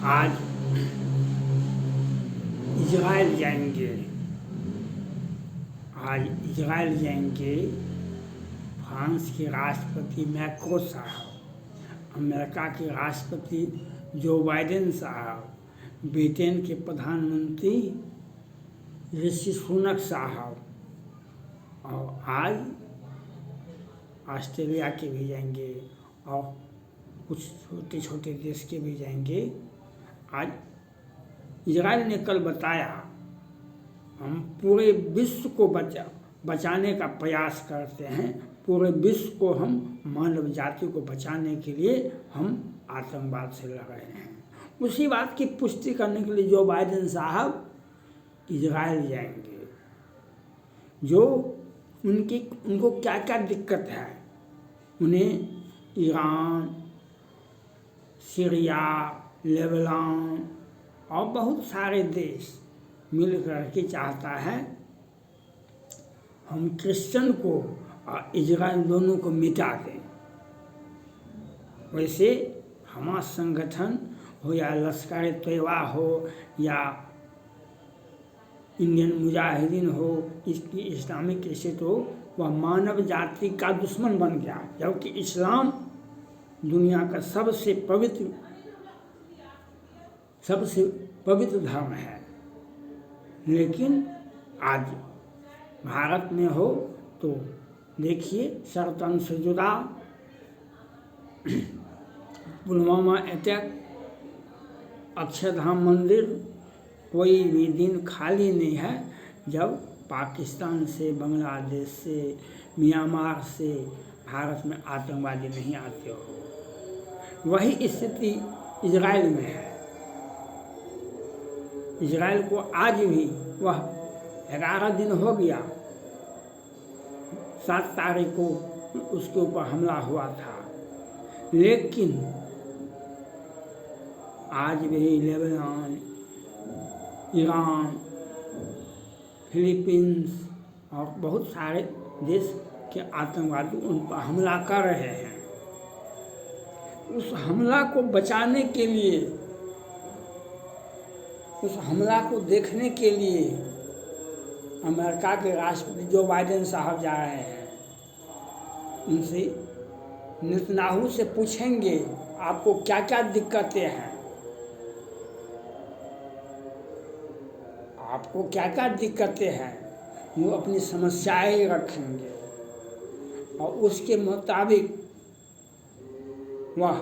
आज इजराइल जाएंगे। आज इजराइल जाएंगे फ्रांस के राष्ट्रपति मैक्रो साहब, अमेरिका के राष्ट्रपति जो बाइडेन साहब, ब्रिटेन के प्रधानमंत्री ऋषि सुनक साहब, और आज ऑस्ट्रेलिया के भी जाएंगे और कुछ छोटे छोटे देश के भी जाएंगे। आज इजराइल ने कल बताया, हम पूरे विश्व को बचाने का प्रयास करते हैं, पूरे विश्व को हम मानव जाति को बचाने के लिए हम आतंकवाद से लड़ रहे हैं। उसी बात की पुष्टि करने के लिए जो बाइडेन साहब इजराइल जाएंगे। जो उनको क्या क्या दिक्कत है, उन्हें ईरान, सीरिया, लेबनान और बहुत सारे देश मिल करके चाहता है हम क्रिश्चियन को और इजराइल दोनों को मिटा दें। वैसे हमास संगठन हो या लश्कर तैयबा हो या इंडियन मुजाहिदीन हो, इसकी इस्लामिक स्टेट हो, वह मानव जाति का दुश्मन बन गया, जबकि इस्लाम दुनिया का सबसे पवित्र धर्म है। लेकिन आज भारत में हो तो देखिए, सरतन से जुड़ा पुलवामा अटैक, अक्षरधाम मंदिर, कोई भी दिन खाली नहीं है जब पाकिस्तान से, बांग्लादेश से, म्यांमार से भारत में आतंकवादी नहीं आते हो। वही स्थिति इजराइल में है। इजराइल को आज भी वह 11 दिन हो गया, 7 तारीख को उसके ऊपर हमला हुआ था, लेकिन आज भी लेबनान, ईरान, फिलीपींस और बहुत सारे देश के आतंकवादी उन पर हमला कर रहे हैं। उस हमला को बचाने के लिए, उस हमला को देखने के लिए अमेरिका के राष्ट्रपति जो बाइडेन साहब जा रहे हैं। उनसे नेतन्याहू से पूछेंगे आपको क्या क्या दिक्कतें हैं, आपको क्या क्या दिक्कतें हैं, वो अपनी समस्याएं रखेंगे और उसके मुताबिक वह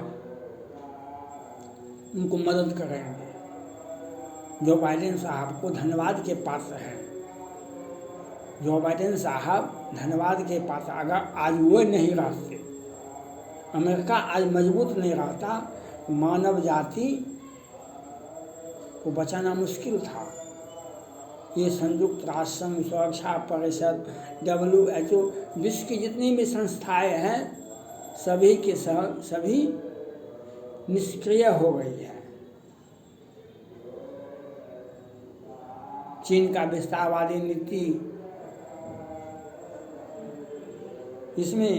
उनको मदद करेंगे। जो बाइडेन साहब को धन्यवाद के पात्र हैं। जो बाइडेन साहब धन्यवाद के पात्र, अगर आज वो नहीं रहते, अमेरिका आज मजबूत नहीं रहता, मानव जाति को बचाना मुश्किल था। ये संयुक्त राष्ट्र संघ, सुरक्षा परिषद, WHO, विश्व की जितनी भी संस्थाएं हैं, सभी के सभी निष्क्रिय हो गई है। चीन का विस्तारवादी नीति, इसमें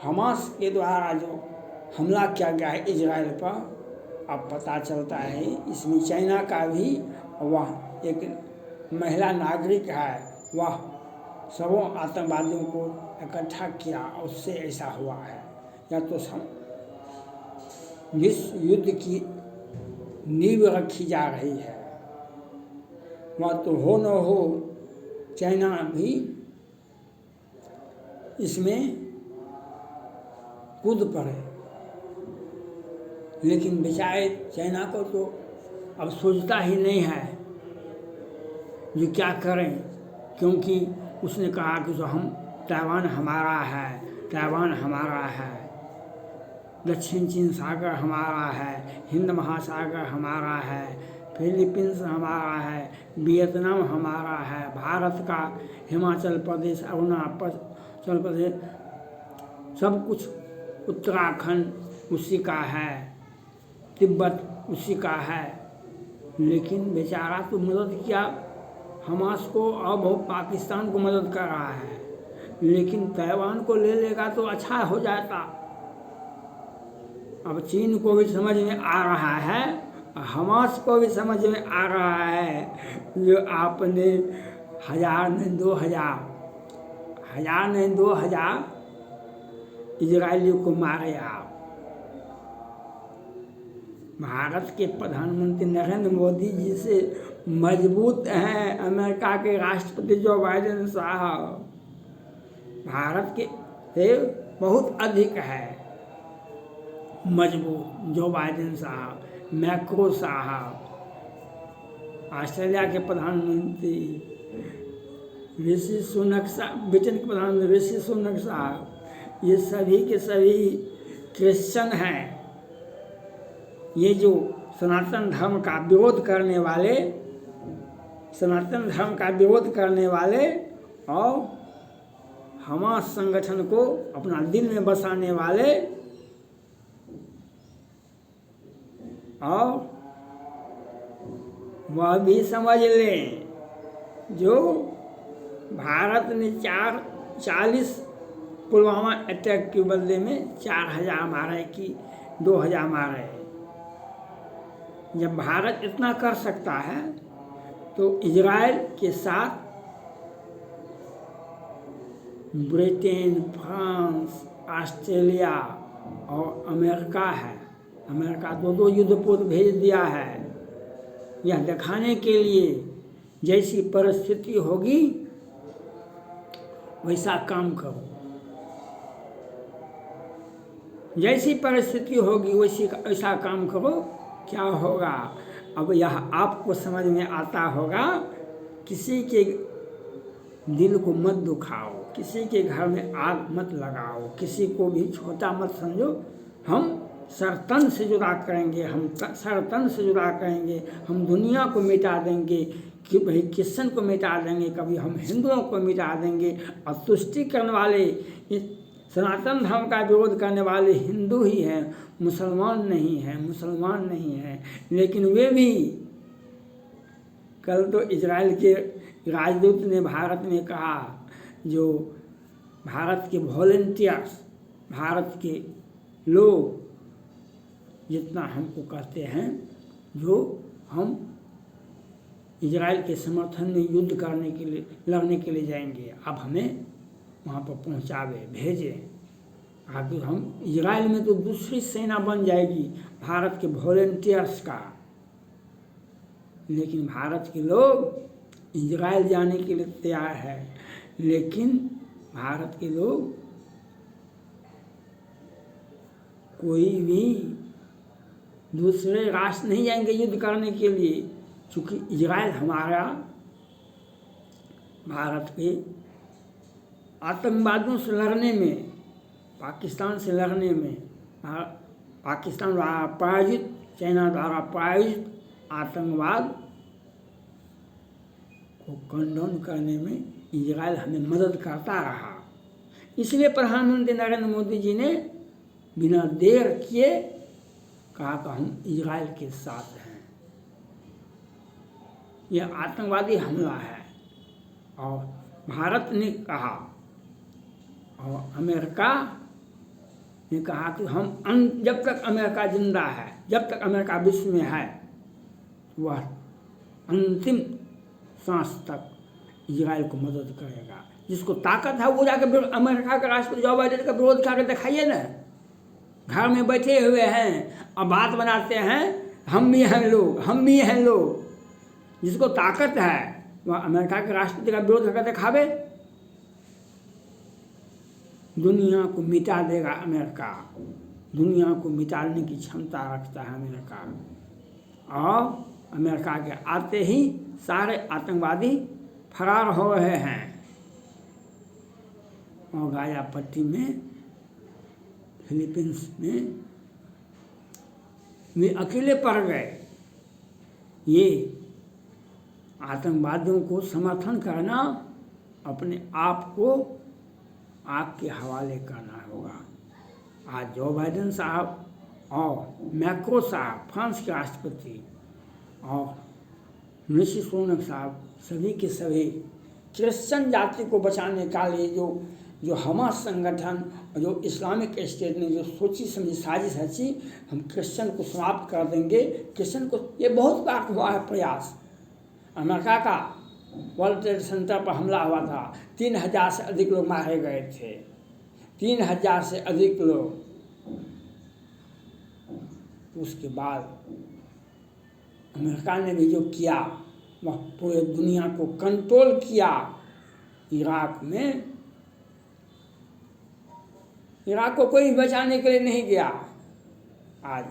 हमास के द्वारा जो हमला किया गया है इजराइल पर, अब पता चलता है इसमें चाइना का भी, वह एक महिला नागरिक है, वह सबों आतंकवादियों को इकट्ठा किया, उससे ऐसा हुआ है। या तो विश्व युद्ध की नींव रखी जा रही है, वह तो हो न हो चाइना भी इसमें कूद पड़े। लेकिन बेचारे चाइना को तो अब सोचता ही नहीं है जो क्या करें, क्योंकि उसने कहा कि जो हम ताइवान हमारा है, ताइवान हमारा है, दक्षिण चीन सागर हमारा है, हिंद महासागर हमारा है, फिलीपींस हमारा है, वियतनाम हमारा है, भारत का हिमाचल प्रदेश, अरुणाचल प्रदेश, सब कुछ, उत्तराखंड उसी का है, तिब्बत उसी का है। लेकिन बेचारा तो मदद किया हमास को, अब वो पाकिस्तान को मदद कर रहा है, लेकिन ताइवान को ले लेगा तो अच्छा हो जाता। अब चीन को भी समझ में आ रहा है, हमास को भी समझ में आ रहा है जो आपने 1000 नहीं 2000, 1000 नहीं 2000 इजरायलियों को मारे आप। भारत के प्रधानमंत्री नरेंद्र मोदी जी से मजबूत हैं अमेरिका के राष्ट्रपति जो बाइडेन साहब। भारत के से बहुत अधिक है मजबूत जो बाइडेन साहब, मैक्रो साहब, ऑस्ट्रेलिया के प्रधानमंत्री ऋषि सुनक साहब, ब्रिटेन के प्रधानमंत्री ऋषि सुनक साहब, ये सभी के सभी क्रिश्चियन हैं। ये जो सनातन धर्म का विरोध करने वाले, सनातन धर्म का विरोध करने वाले और हमास संगठन को अपना दिल में बसाने वाले और वह भी समझ लें जो भारत ने 40 पुलवामा अटैक के बदले में 4000 मारे कि 2000 मारे। जब भारत इतना कर सकता है तो इजराइल के साथ ब्रिटेन, फ्रांस, ऑस्ट्रेलिया और अमेरिका है। अमेरिका 2 युद्धपोत भेज दिया है यह दिखाने के लिए जैसी परिस्थिति होगी वैसा काम करो, जैसी परिस्थिति होगी वैसा काम करो। क्या होगा अब यह आपको समझ में आता होगा। किसी के दिल को मत दुखाओ, किसी के घर में आग मत लगाओ, किसी को भी छोटा मत समझो। हम सरतन से जुदा करेंगे, हम सरतन से जुदा करेंगे। हम दुनिया को मिटा देंगे कि भाई क्रिश्चन को मिटा देंगे, कभी हम हिंदुओं को मिटा देंगे। और तुष्टिकरण वाले सनातन धर्म का विरोध करने वाले हिंदू ही हैं, मुसलमान नहीं हैं, मुसलमान नहीं हैं। लेकिन वे भी कल तो इजराइल के राजदूत ने भारत में कहा, जो भारत के वॉलंटियर्स, भारत के लोग जितना हमको कहते हैं, जो हम इजराइल के समर्थन में युद्ध करने के लिए, लड़ने के लिए जाएंगे, अब हमें वहाँ पर पहुँचावे, भेजें। आगे हम इजराइल में तो दूसरी सेना बन जाएगी भारत के वॉलंटियर्स का। लेकिन भारत के लोग इजराइल जाने के लिए तैयार है, लेकिन भारत के लोग कोई भी दूसरे राष्ट्र नहीं जाएंगे युद्ध करने के लिए, क्योंकि इजराइल हमारा भारत के आतंकवादियों से लड़ने में, पाकिस्तान से लड़ने में, पाकिस्तान द्वारा प्रायोजित, चाइना द्वारा प्रायोजित आतंकवाद को कंडोम करने में इजराइल हमें मदद करता रहा। इसलिए प्रधानमंत्री नरेंद्र मोदी जी ने बिना देर किए कहा कि हम इजराइल के साथ हैं, यह आतंकवादी हमला है। और भारत ने कहा और अमेरिका ने कहा कि हम जब तक अमेरिका जिंदा है, जब तक अमेरिका विश्व में है, वह अंतिम सांस तक इजराइल को मदद करेगा। जिसको ताकत है वो जाकर अमेरिका के राष्ट्रपति जो बाइडेन का विरोध करके दिखाइए ना। घर में बैठे हुए हैं और बात बनाते हैं, हम भी हैं लोग, हम भी हैं लोग। जिसको ताकत है वह अमेरिका के राष्ट्रपति का विरोध करके दिखावे, दुनिया को मिटा देगा अमेरिका। दुनिया को मिटाने की क्षमता रखता है अमेरिका। और अमेरिका के आते ही सारे आतंकवादी फरार हो रहे हैं। और गाजा पट्टी में, फिलीपींस में वे अकेले पड़ गए। ये आतंकवादियों को समर्थन करना, अपने आप को आग के हवाले करना होगा। आज जो बाइडेन साहब और मैक्रो साहब, फ्रांस के राष्ट्रपति, और ऋषि सुनक साहब, सभी के सभी क्रिश्चियन जाति को बचाने का लिए जो जो हमास संगठन और जो इस्लामिक स्टेट ने जो सोची समझी साजिश रची, हम क्रिश्चियन को समाप्त कर देंगे, क्रिश्चियन को, ये बहुत बार हुआ है प्रयास। अमेरिका का वर्ल्ड ट्रेड सेंटर पर हमला हुआ था, 3000 से अधिक लोग मारे गए थे, 3000 से अधिक लोग। उसके बाद अमेरिका ने भी जो किया वह पूरे दुनिया को कंट्रोल किया। इराक में, इराक को कोई बचाने के लिए नहीं गया। आज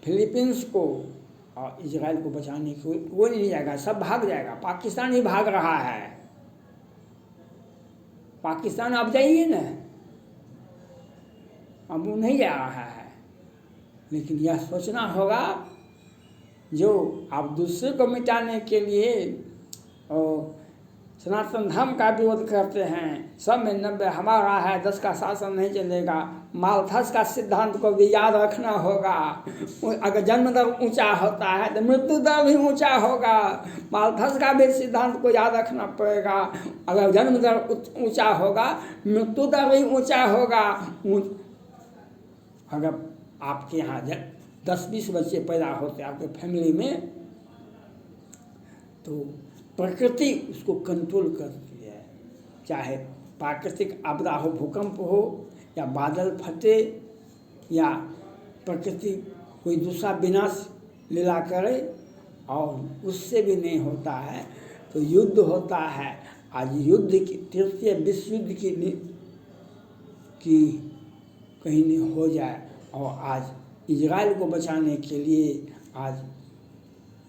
फिलीपींस को और इजराइल को बचाने को कोई नहीं जाएगा, सब भाग जाएगा। पाकिस्तान ही भाग रहा है। पाकिस्तान आप जाइए ना, अब वो नहीं जा रहा है। लेकिन यह सोचना होगा, जो आप दूसरे को मिटाने के लिए और सनातन धर्म का विरोध करते हैं, सब में 90 हमारा है, 10 का शासन नहीं चलेगा। मालथस का सिद्धांत को भी याद रखना होगा। अगर जन्म दर ऊंचा होता है तो मृत्यु दर भी ऊंचा होगा। मालथस का भी सिद्धांत को याद रखना पड़ेगा। अगर जन्म दर ऊंचा होगा, मृत्यु दर भी ऊंचा होगा। अगर आपके यहाँ 10-20 बच्चे पैदा होते आपके फैमिली में, तो प्रकृति उसको कंट्रोल करती है। चाहे प्राकृतिक आपदा हो, भूकंप हो, या बादल फटे, या प्रकृति कोई दूसरा विनाश लीला करे, और उससे भी नहीं होता है तो युद्ध होता है। आज युद्ध की, तृतीय विश्व युद्ध की कहीं नहीं हो जाए। और आज इजराइल को बचाने के लिए आज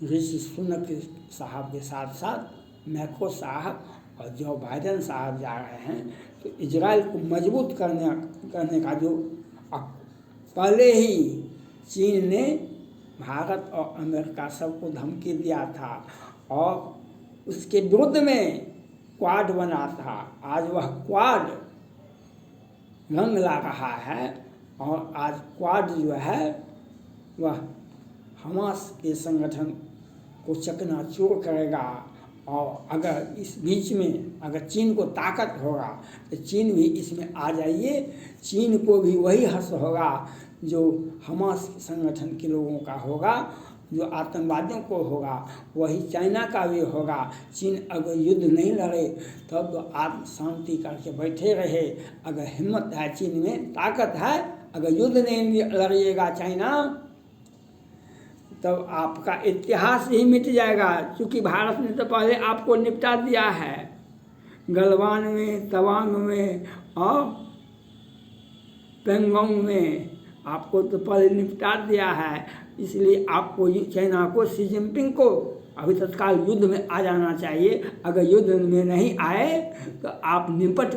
ऋषि सुनक साहब के साथ साथ मैको साहब और जो बाइडेन साहब जा रहे हैं, तो इजराइल को मजबूत करने का जो पहले ही चीन ने भारत और अमेरिका सबको धमकी दिया था और उसके विरुद्ध में क्वाड बना था। आज वह क्वाड रंग ला रहा है और आज क्वाड जो है वह हमास के संगठन को चकनाचूर करेगा। और अगर इस बीच में अगर चीन को ताकत होगा तो चीन भी इसमें आ जाइए। चीन को भी वही हर्ष होगा जो हमास संगठन के लोगों का होगा, जो आतंकवादियों को होगा, वही चाइना का भी होगा। चीन अगर युद्ध नहीं लड़े तब तो आत्म शांति करके बैठे रहे। अगर हिम्मत है, चीन में ताकत है, अगर युद्ध नहीं लड़िएगा चाइना, तब आपका इतिहास ही मिट जाएगा। क्योंकि भारत ने तो पहले आपको निपटा दिया है, गलवान में, तवांग में और पेंगोंग में आपको तो पहले निपटा दिया है। इसलिए आपको चाइना को, शी जिनपिंग को अभी तत्काल युद्ध में आ जाना चाहिए। अगर युद्ध में नहीं आए तो आप निपट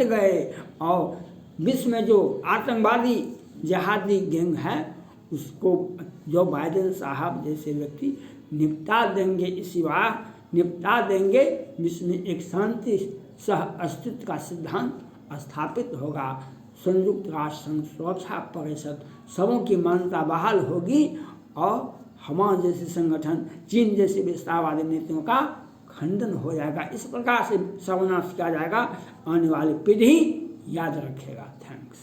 गए। और विश्व में जो आतंकवादी जिहादी गैंग है उसको जो बाइडेन साहब जैसे व्यक्ति निपटा देंगे, इसी बार निपटा देंगे। विश्व में एक शांति सह अस्तित्व का सिद्धांत स्थापित होगा। संयुक्त राष्ट्र संघ सुरक्षा परिषद सबों की मान्यता बहाल होगी और हमास जैसे संगठन, चीन जैसे विस्तारवादी नीतियों का खंडन हो जाएगा। इस प्रकार से सर्वनाश किया जाएगा। आने वाली पीढ़ी याद रखेगा। थैंक्स।